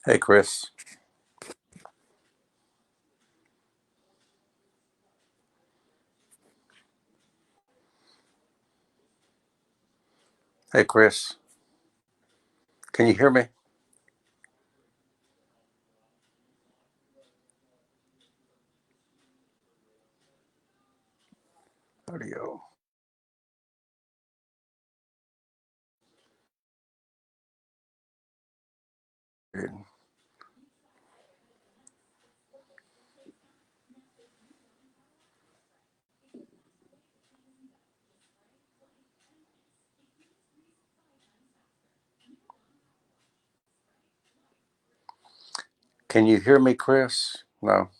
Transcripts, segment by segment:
Hey, Chris. Hey, Chris. Can you hear me? Audio. Good. Can you hear me, Chris? No.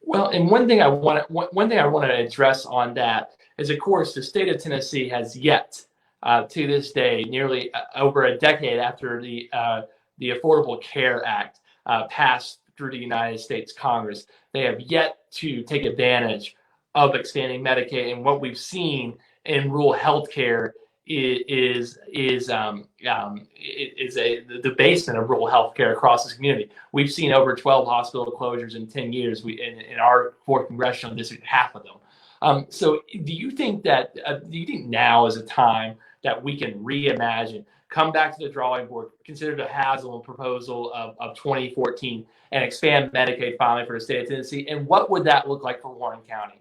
Well, and one thing I want to address on that is, of course, the state of Tennessee has yet, to this day, nearly over a decade after the Affordable Care Act passed through the United States Congress, they have yet to take advantage of expanding Medicaid. And what we've seen in rural healthcare is the basement of rural healthcare across this community. We've seen over 12 hospital closures in 10 years. In our fourth congressional district, half of them. So do you think now is a time that we can reimagine, come back to the drawing board, consider the Haslam proposal of 2014, and expand Medicaid finally for the state of Tennessee? And what would that look like for Warren County?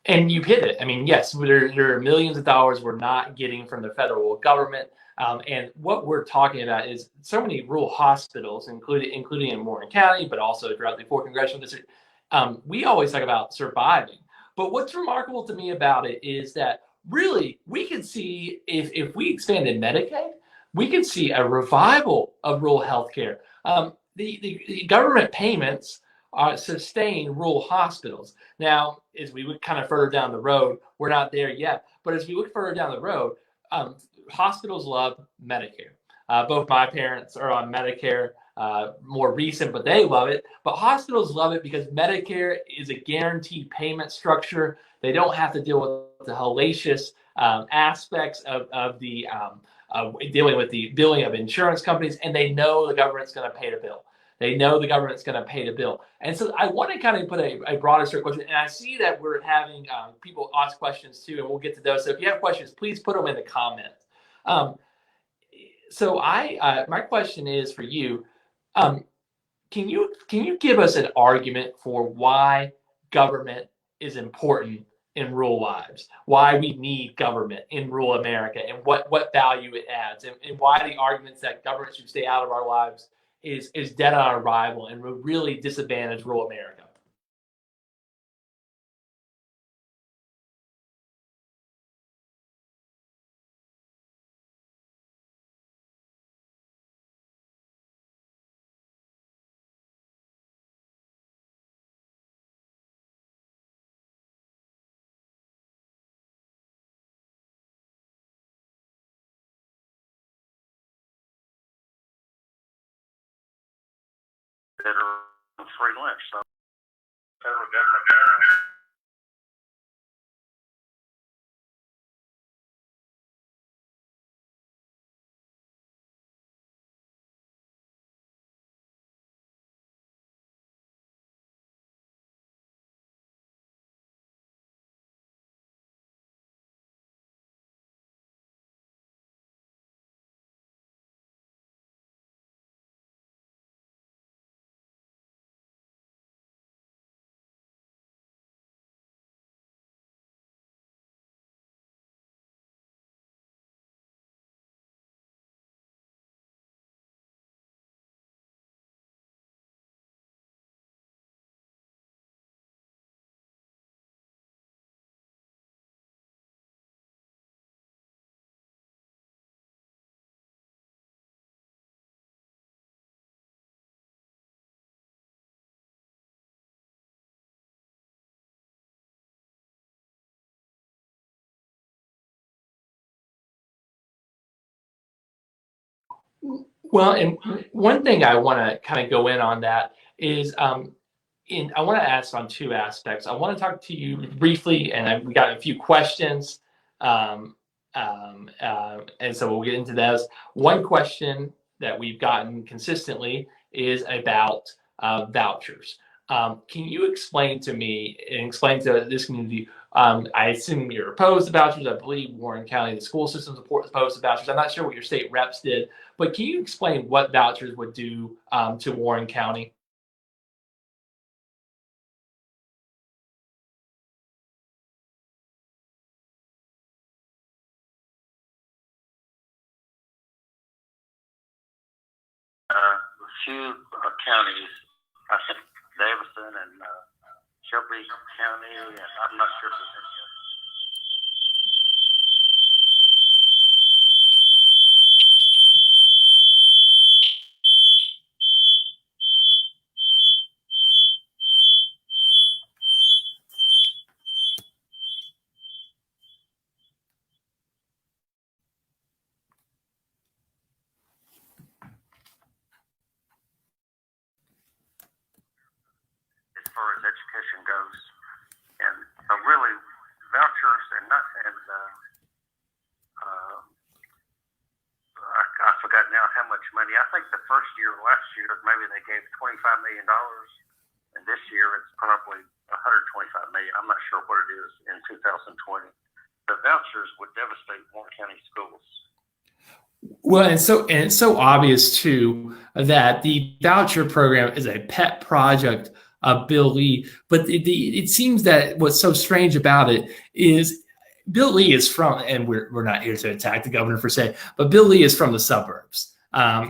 And you hit it. I mean, yes, there are millions of dollars we're not getting from the federal government. And what we're talking about is so many rural hospitals, including in Warren County, but also throughout the fourth congressional district. We always talk about surviving. But what's remarkable to me about it is that really we can see, if we expanded Medicaid, we can see a revival of rural healthcare. The government payments sustain rural hospitals. Now, as we look kind of further down the road, we're not there yet, but as we look further down the road, hospitals love Medicare. Both my parents are on Medicare, more recent, but they love it. But hospitals love it because Medicare is a guaranteed payment structure. They don't have to deal with the hellacious aspects of dealing with the billing of insurance companies, and they know the government's going to pay the bill. They know the government's going to pay the bill. And so I want to kind of put a broader sort of question. And I see that we're having people ask questions too, and we'll get to those. So if you have questions, please put them in the comments. My question is for you. Can you give us an argument for why government is important in rural lives? Why we need government in rural America, and what value it adds, and why the arguments that government should stay out of our lives is dead on arrival and will really disadvantage rural America. That are on free lunch. So federal government. Well, and one thing I want to kind of go in on that is, I want to ask on two aspects. I want to talk to you briefly, and we got a few questions. And so we'll get into those. One question that we've gotten consistently is about vouchers. Can you explain to me and explain to this community? I assume you're opposed to vouchers. I believe Warren County, the school system is opposed to vouchers. I'm not sure what your state reps did, but can you explain what vouchers would do to Warren County? A few counties, I think Davison and Shelby County, and I'm not sure if there's any others. As far as education goes, and really vouchers and not I forgot now how much money. I think the first year last year maybe they gave $25 million, and this year it's probably $125 million. I'm not sure what it is in 2020. The vouchers would devastate Warren County schools. Well, and it's so obvious too that the voucher program is a pet project of Bill Lee. But it seems that what's so strange about it is Bill Lee is from, and we're not here to attack the governor per se, but Bill Lee is from the suburbs.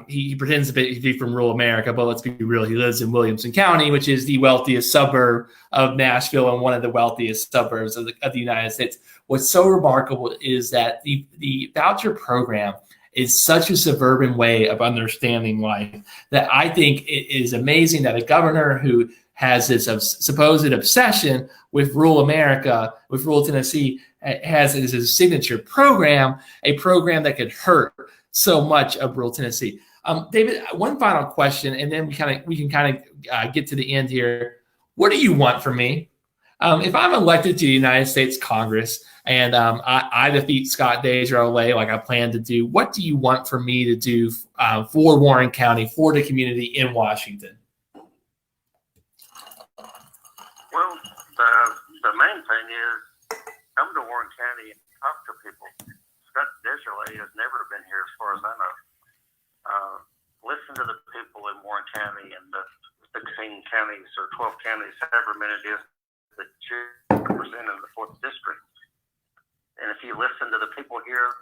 He pretends to be from rural America, but let's be real. He lives in Williamson County, which is the wealthiest suburb of Nashville and one of the wealthiest suburbs of the United States. What's so remarkable is that the voucher program is such a suburban way of understanding life that I think it is amazing that a governor who has this supposed obsession with rural America, with rural Tennessee, has as his signature program, a program that could hurt so much of rural Tennessee. David, one final question, and then we can get to the end here. What do you want from me? If I'm elected to the United States Congress and I defeat Scott Desjardins like I plan to do, what do you want for me to do for Warren County, for the community in Washington? Well, the main thing is come to Warren County and talk to people. Scott Desjardins has never been here as far as I know. Listen to the people in Warren County and the 16 counties or 12 counties, however many it is, that you represent in the 4th District. And if you listen to the people here,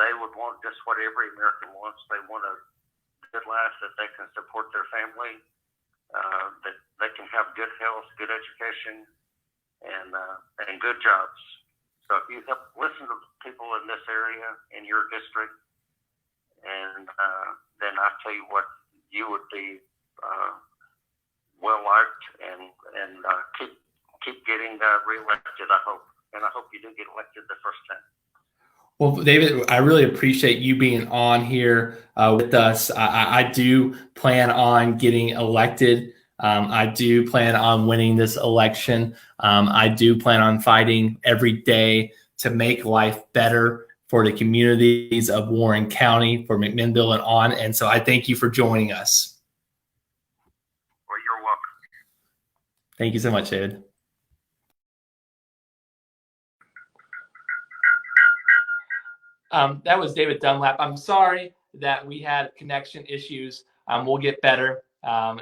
they would want just what every American wants. They want a good life, that they can support their family, that they can have good health, good education, and good jobs. So if you help listen to people in this area, in your district, and then I tell you what, you would be well liked and keep getting reelected, I hope. And I hope you do get elected the first time. Well, David, I really appreciate you being on here with us. I do plan on getting elected. I do plan on winning this election. I do plan on fighting every day to make life better for the communities of Warren County, for McMinnville and on. And so I thank you for joining us. Well, you're welcome. Thank you so much, David. That was David Dunlap. I'm sorry that we had connection issues. We'll get better.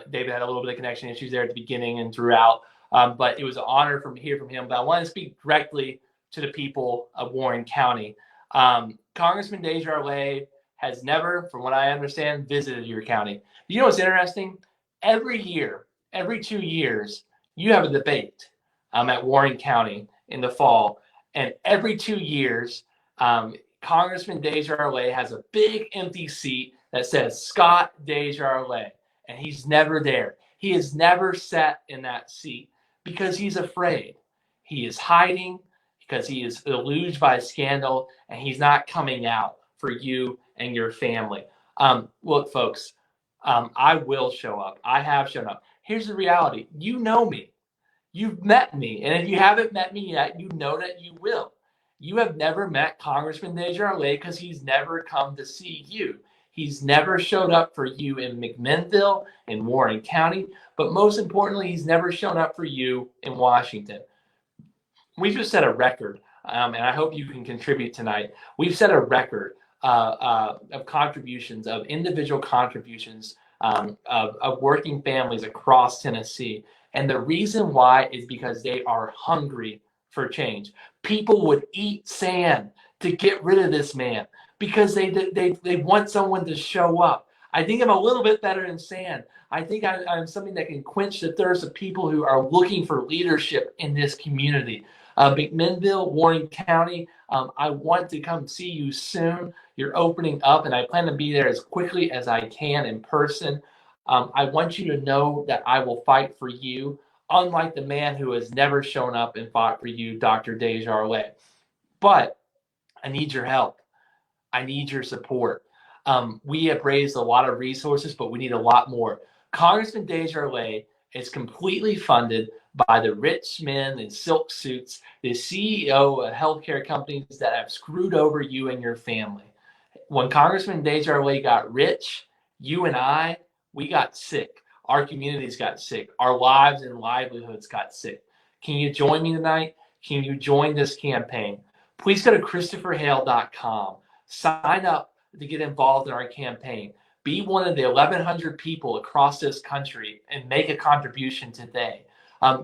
David had a little bit of connection issues there at the beginning and throughout, but it was an honor to hear from him. But I want to speak directly to the people of Warren County. Congressman Desjardins has never, from what I understand, visited your county. You know what's interesting? Every year, every 2 years, you have a debate at Warren County in the fall. And every 2 years, Congressman Desjardins has a big empty seat that says Scott Desjardins, and he's never there. He has never sat in that seat because he's afraid. He is hiding because he is deluged by scandal, and he's not coming out for you and your family. Look, folks, I will show up. I have shown up. Here's the reality. You know me. You've met me. And if you haven't met me yet, you know that you will. You have never met Congressman Desjardins because he's never come to see you. He's never showed up for you in McMinnville, in Warren County, but most importantly, he's never shown up for you in Washington. We've just set a record, and I hope you can contribute tonight. We've set a record of contributions, of individual contributions of working families across Tennessee. And the reason why is because they are hungry for change. People would eat sand to get rid of this man because they want someone to show up. I think I'm a little bit better than sand. I think I'm something that can quench the thirst of people who are looking for leadership in this community. McMinnville, Warren County, I want to come see you soon. You're opening up, and I plan to be there as quickly as I can in person. I want you to know that I will fight for you, unlike the man who has never shown up and fought for you, Dr. Desjardins. But I need your help. I need your support. We have raised a lot of resources, but we need a lot more. Congressman Desjardins is completely funded by the rich men in silk suits, the CEO of healthcare companies that have screwed over you and your family. When Congressman Desjardins got rich, you and I, we got sick. Our communities got sick. Our lives and livelihoods got sick. Can you join me tonight? Can you join this campaign? Please go to ChristopherHale.com. Sign up to get involved in our campaign. Be one of the 1,100 people across this country and make a contribution today.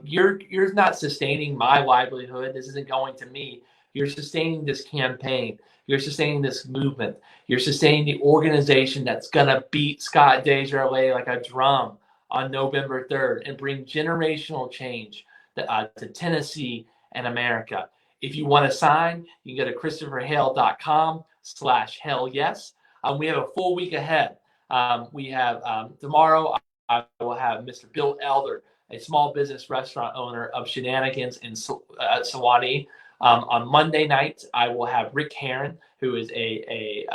You're not sustaining my livelihood. This isn't going to me. You're sustaining this campaign. You're sustaining this movement. You're sustaining the organization that's going to beat Scott Desjardins like a drum on November 3rd and bring generational change to Tennessee and America. If you want to sign, you can go to ChristopherHale.com/HellYes. We have a full week ahead. We have tomorrow, I will have Mr. Bill Elder, a small business restaurant owner of Shenanigans in Sewanee. On Monday night, I will have Rick Herron, who is an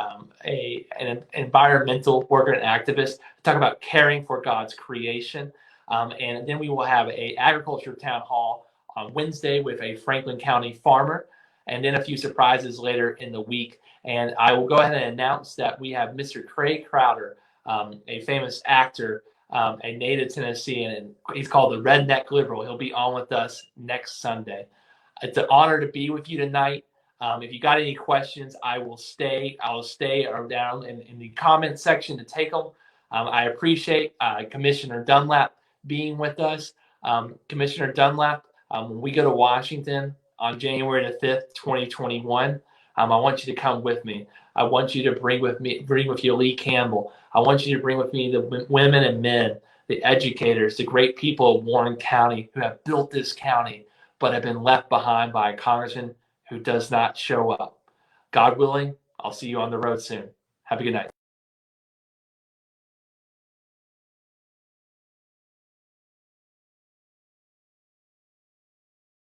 environmental worker and activist, talk about caring for God's creation. And then we will have an agriculture town hall on Wednesday with a Franklin County farmer, and then a few surprises later in the week. And I will go ahead and announce that we have Mr. Craig Crowder, a famous actor, a native Tennessean, and he's called the Redneck Liberal. He'll be on with us next Sunday. It's an honor to be with you tonight. If you got any questions, I will stay down in the comment section to take them. I appreciate Commissioner Dunlap being with us. Commissioner Dunlap, when we go to Washington on January the 5th, 2021, I want you to come with me. I want you to bring with you Lee Campbell. I want you to bring with me the women and men, the educators, the great people of Warren County who have built this county, but have been left behind by a congressman who does not show up. God willing, I'll see you on the road soon. Have a good night.